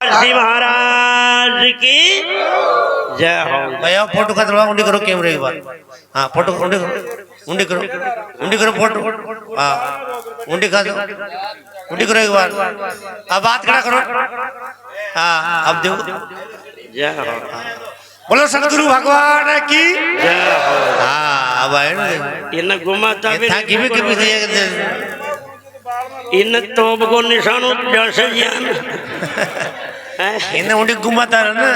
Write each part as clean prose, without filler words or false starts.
श्री महाराज की जय हो। भैया फोटो का दरवाजा उंडी करो कैमरे के बाद। हाँ फोटो उंडी करो फोटो। हाँ उंडी का दो उंडी करो एक बार। अब बात करो। हाँ अब देखो जय हो। बोलो सतगुरु भगवान की जय हो। हाँ अब आए ना इन घुमाता भी था किमी इन तोप को निशानों जैसे ज्ञान इन्हें उंडी घुमाता रहा ना।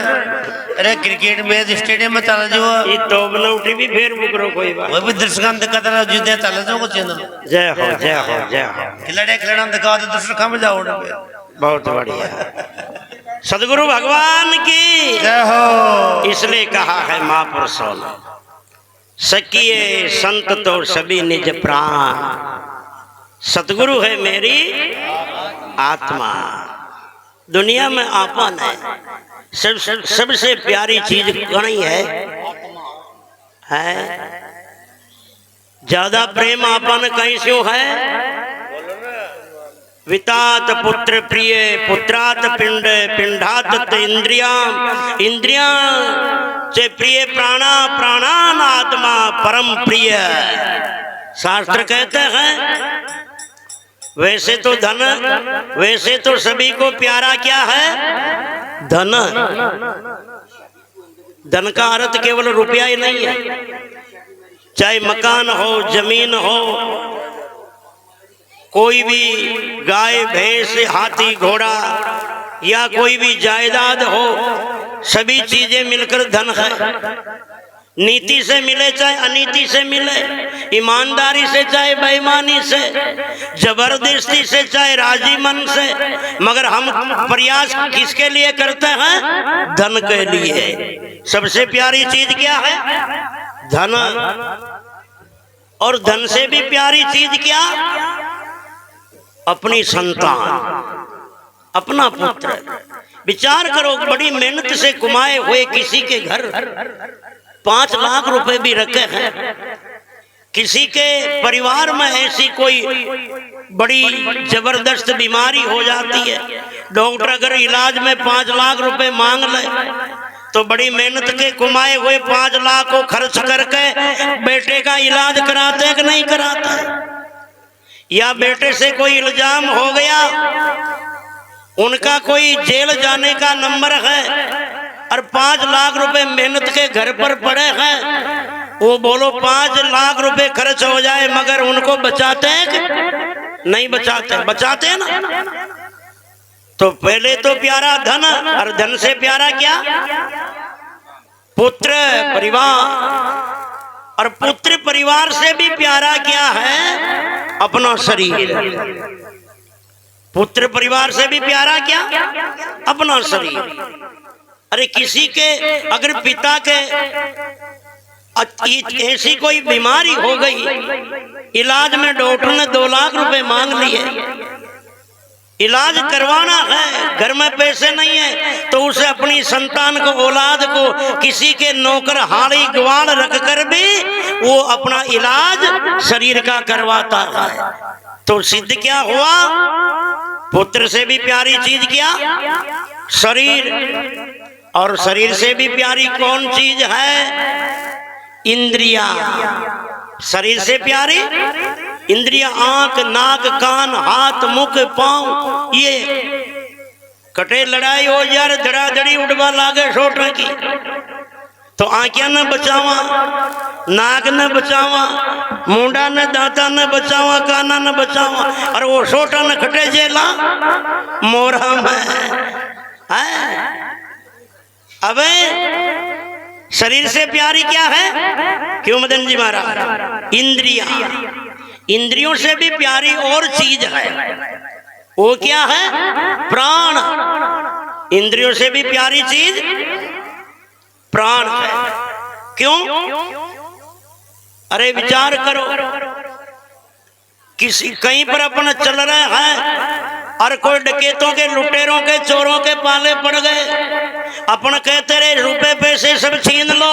अरे क्रिकेट मैच स्टेडियम में चला जो ये तोप न उठी भी फिर बुकरो कोई बात वो भी दर्शकों दिखाता रहा जो दे चला जो कुछ ना। जय हो जय हो जय हो। खिलाड़ी दिखाओ तो दर्शक कहाँ जाओ बहुत बढ़िया। सदगुरु भगवान की जय हो। इसलिए कहा है महापुरुषों ने सकिए संत तो सभी निज प्राण, सतगुरु है मेरी आत्मा। दुनिया में आपन है सबसे प्यारी चीज कहीं है ज्यादा प्रेम आपन कहीं से है। वितात पुत्र प्रिय पुत्रात पिंड पिंडात इंद्रिया से प्रिय प्राणा प्राणान आत्मा परम प्रिय। शास्त्र कहते हैं वैसे तो धन वैसे तो सभी को प्यारा क्या है धन। धन का अर्थ केवल रुपया ही नहीं है, चाहे मकान हो जमीन हो कोई भी गाय भैंस हाथी घोड़ा या कोई भी जायदाद हो सभी चीजें मिलकर धन है। नीति से मिले चाहे अनीति से मिले, ईमानदारी से चाहे बेईमानी से, जबरदस्ती से चाहे राजी मन से, मगर हम प्रयास किसके लिए करते हैं धन के लिए। सबसे प्यारी चीज क्या है धन। और धन से भी प्यारी चीज क्या अपनी संतान अपना पुत्र। विचार करो बड़ी मेहनत से कमाए हुए किसी के घर 5 लाख रुपए भी रखे हैं, किसी के परिवार में ऐसी कोई बड़ी जबरदस्त बीमारी हो जाती है, डॉक्टर अगर इलाज में 5 लाख रुपए मांग ले तो बड़ी मेहनत के कमाए हुए 5 लाख को खर्च करके बेटे का इलाज कराते कि नहीं कराते। या बेटे से कोई इल्जाम हो गया, उनका कोई जेल जाने का नंबर है और 5 लाख रुपए मेहनत के घर पर पड़े हैं, वो बोलो 5 लाख रुपए खर्च हो जाए मगर उनको बचाते हैं कि नहीं बचाते। बचाते ना। तो पहले तो प्यारा धन और धन से प्यारा क्या पुत्र परिवार। और पुत्र परिवार से भी प्यारा क्या है अपना शरीर। पुत्र परिवार से भी प्यारा क्या अपना शरीर। अरे किसी के अगर पिता के ऐसी कोई बीमारी हो गई, इलाज में डॉक्टर ने 2 लाख रुपए मांग लिए, इलाज करवाना है, घर में पैसे नहीं है, तो उसे अपनी संतान को औलाद को किसी के नौकर हाड़ी ग्वाल रखकर भी वो अपना इलाज शरीर का करवाता है। तो सिद्ध क्या हुआ पुत्र से भी प्यारी चीज क्या शरीर। और शरीर से भी प्यारी कौन चीज है इंद्रिया। शरीर से प्यारी इंद्रिया आंख नाक कान हाथ मुख पांव। ये कटे लड़ाई हो यार धड़ाधड़ी उड़वा लागे छोटा की तो आंखियां न बचावा, नाक न बचावा, मुंडा न दांता न बचावा, काना न बचावा, और वो छोटा न खटे जेला मोरा में। अबे शरीर से प्यारी क्या है क्यों मदन जी महाराज इंद्रिया। इंद्रियों से भी प्यारी और चीज है, वो क्या है प्राण। इंद्रियों से भी प्यारी चीज प्राण है। क्यों अरे विचार करो किसी कहीं पर अपन चल रहे हैं और कोई डकैतों के लुटेरों के चोरों के पाले पड़ गए, अपन कहते रहे रुपए पैसे सब छीन लो,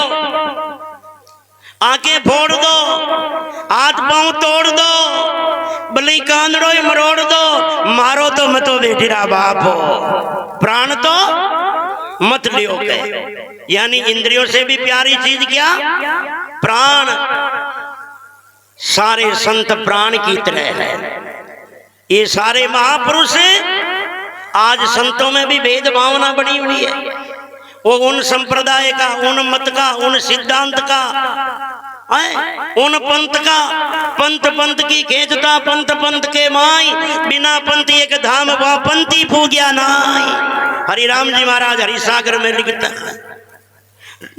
आंखें फोड़ दो, हाथ पांव तोड़ दो, भली कांदड़ो ही मरोड़ दो, मारो तो मत बेटी रा बाप हो, प्राण तो मत लियो के। यानी इंद्रियों से भी प्यारी चीज क्या? प्राण। सारे संत प्राण की तरह है। ये सारे महापुरुष आज संतों में भी भेद भावना बनी हुई है। वो उन संप्रदाय का, उन मत का, उन सिद्धांत का, उन पंथ का, पंथ पंथ की खेचता, पंथ पंथ के माई, बिना पंथ एक धाम व पंथी पूज्या नाई। हरिराम जी महाराज हरिसागर में लिखता है,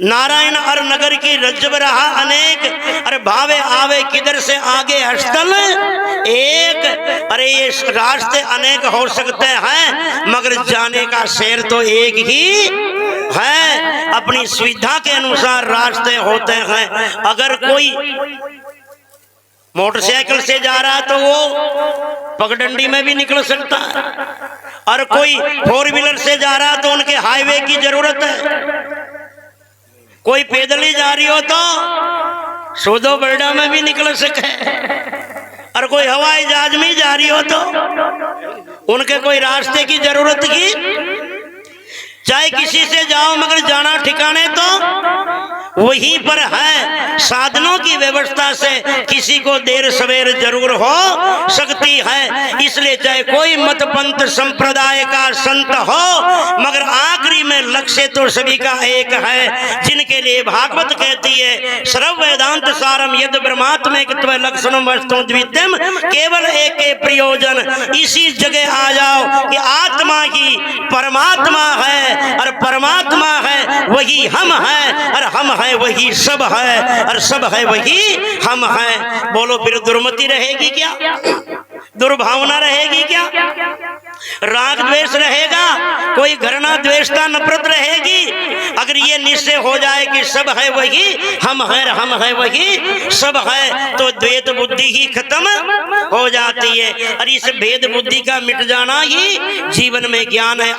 नारायण अर नगर की रज्जब रहा अनेक, अरे भावे आवे किधर से आगे हस्तल एक। अरे ये रास्ते अनेक हो सकते हैं मगर जाने का शेर तो एक ही है। अपनी सुविधा के अनुसार रास्ते होते हैं। अगर कोई मोटरसाइकिल से जा रहा है तो वो पगडंडी में भी निकल सकता है, और कोई 4 व्हीलर से जा रहा है तो उनके हाईवे की जरूरत है। कोई पैदल ही जा रही हो तो सोदो बर्डा में भी निकल सके, और कोई हवाई जहाज में जा रही हो तो उनके कोई रास्ते की जरूरत की। चाहे किसी से जाओ मगर जाना ठिकाने तो वहीं पर है। साधनों की व्यवस्था से किसी को देर सवेर जरूर हो सकती है। इसलिए चाहे कोई मत पंथ संप्रदाय का संत हो मगर आखिरी में लक्ष्य तो सभी का एक है, जिनके लिए भागवत कहती है सर्व वेदांत सारम यद ब्रह्मात्मैकत्व लक्षणम वस्तु द्वितीयम, केवल एक प्रयोजन। इसी जगह आ जाओ कि आत्मा ही परमात्मा है और परमात्मा है वही हम है, और हम है वही सब है, और सब है वही हम है। बोलो फिर दुर्मति रहेगी क्या? दुर्भावना रहेगी क्या? राग द्वेष रहेगा? कोई घृणा द्वेषता नफरत रहेगी? अगर ये निश्चय हो जाए कि सब है वही हम है, हम है वही सब है, तो द्वैत बुद्धि ही खत्म हो जाती है। और इस भेद बुद्धि का मिट जाना ही जीवन में ज्ञान है।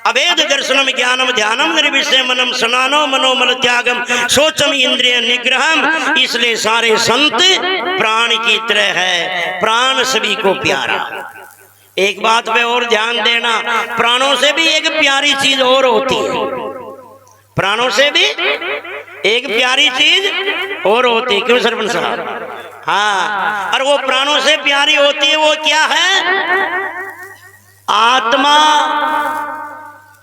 अभेद दर्शनम ज्ञानम ध्यानम निर्विषय मनम सनानो मनोमल त्यागम सोचम इंद्रिय निग्रहम। इसलिए सारे संत प्राण की तरह है, प्राण सभी को प्यारा। एक बात पे और ध्यान देना, प्राणों से भी एक प्यारी चीज और होती है। प्राणों से भी एक प्यारी चीज और होती है। क्यों सरपंच साहब? हाँ, और वो प्राणों से प्यारी होती है वो क्या है? आत्मा।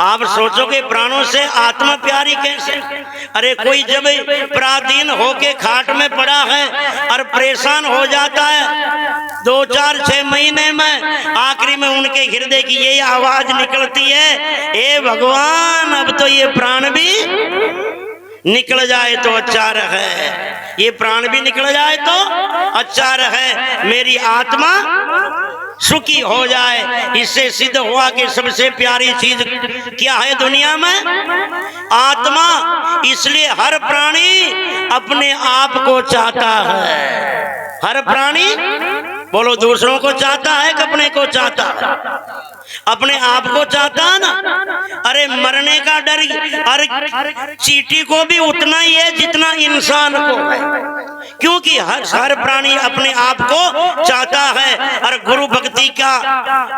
आप सोचोगे प्राणों से आत्मा प्यारी कैसे? अरे कोई जब पराधीन होके खाट में पड़ा है और परेशान हो जाता है 2, 4, 6 महीने में, आखिरी में उनके हृदय की यही आवाज निकलती है, ए भगवान अब तो ये प्राण भी निकल जाए तो अच्छा रहे, ये प्राण भी निकल जाए तो अच्छा रहे, मेरी आत्मा सुखी हो जाए। इससे सिद्ध हुआ कि सबसे प्यारी चीज क्या है दुनिया में? आत्मा। इसलिए हर प्राणी अपने आप को चाहता है। हर प्राणी, बोलो, दूसरों को चाहता है कि अपने को चाहता है? अपने आप को चाहता है ना। अरे मरने का डर अरे चींटी को भी उतना ही है जितना इंसान को है, क्योंकि हर प्राणी अपने आप को चाहता है। और गुरु भक्ति का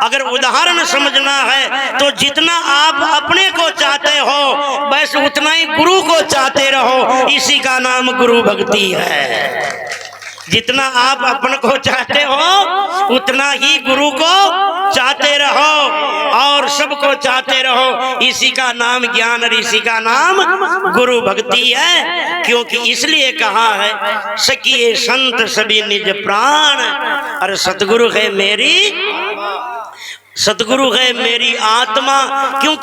अगर उदाहरण समझना है तो जितना आप अपने को चाहते हो बस उतना ही गुरु को चाहते रहो, इसी का नाम गुरु भक्ति है। जितना आप अपन को चाहते हो उतना ही गुरु को चाहते रहो और सबको चाहते रहो, इसी का नाम ज्ञान और इसी का नाम गुरु भक्ति है। क्योंकि इसलिए कहा है सखिए संत सभी निज प्राण, और सतगुरु है मेरी आत्मा। क्योंकि